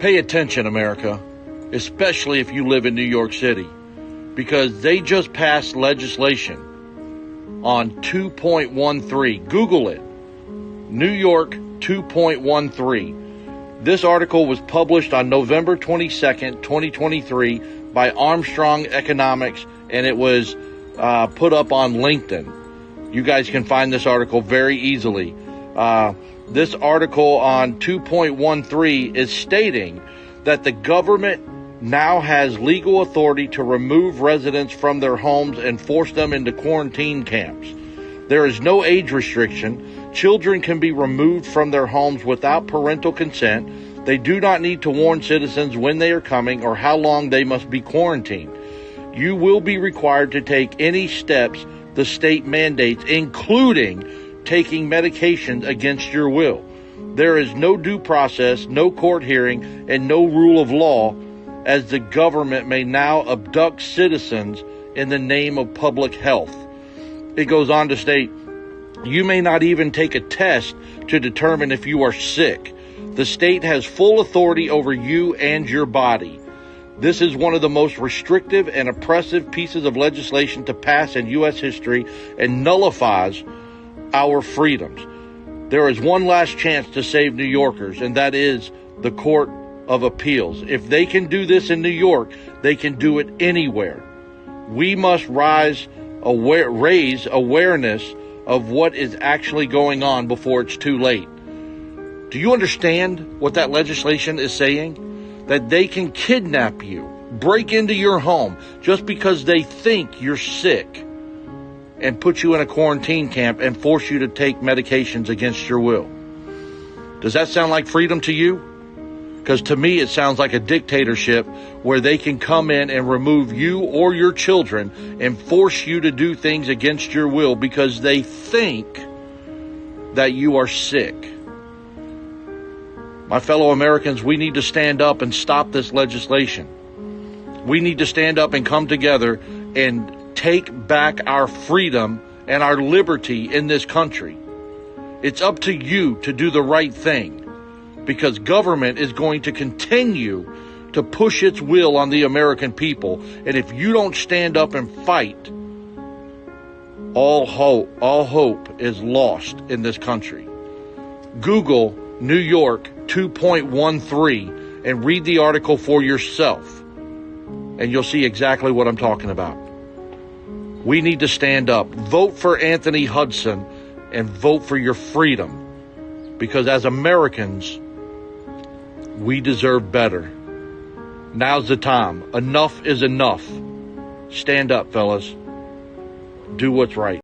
Pay attention, America, especially if you live in New York City, because they just passed legislation on 2.13. Google it. New York 2.13. This article was published on November 22nd, 2023 by Armstrong Economics, and it was put up on LinkedIn. You guys can find this article very easily. This article on 2.13 is stating that the government now has legal authority to remove residents from their homes and force them into quarantine camps. There is no age restriction. Children can be removed from their homes without parental consent. They do not need to warn citizens when they are coming or how long they must be quarantined. You will be required to take any steps the state mandates, including taking medications against your will. There is no due process, no court hearing, and no rule of law, as the government may now abduct citizens in the name of public health. It goes on to state, you may not even take a test to determine if you are sick. The state has full authority over you and your body. This is one of the most restrictive and oppressive pieces of legislation to pass in U.S. history and nullifies our freedoms. There is one last chance to save New Yorkers, and that is the Court of Appeals. If they can do this in New York, they can do it anywhere. We must raise awareness of what is actually going on before it's too late. Do you understand what that legislation is saying? That they can kidnap you, break into your home just because they think you're sick, and put you in a quarantine camp and force you to take medications against your will. Does that sound like freedom to you? Because to me, it sounds like a dictatorship where they can come in and remove you or your children and force you to do things against your will because they think that you are sick. My fellow Americans, we need to stand up and stop this legislation. We need to stand up and come together and take back our freedom and our liberty in this country. It's up to you to do the right thing, because government is going to continue to push its will on the American people. And if you don't stand up and fight, all hope is lost in this country. Google New York 2.13 and read the article for yourself, and you'll see exactly what I'm talking about. We need to stand up. Vote for Anthony Hudson and vote for your freedom, because as Americans, we deserve better. Now's the time. Enough is enough. Stand up, fellas. Do what's right.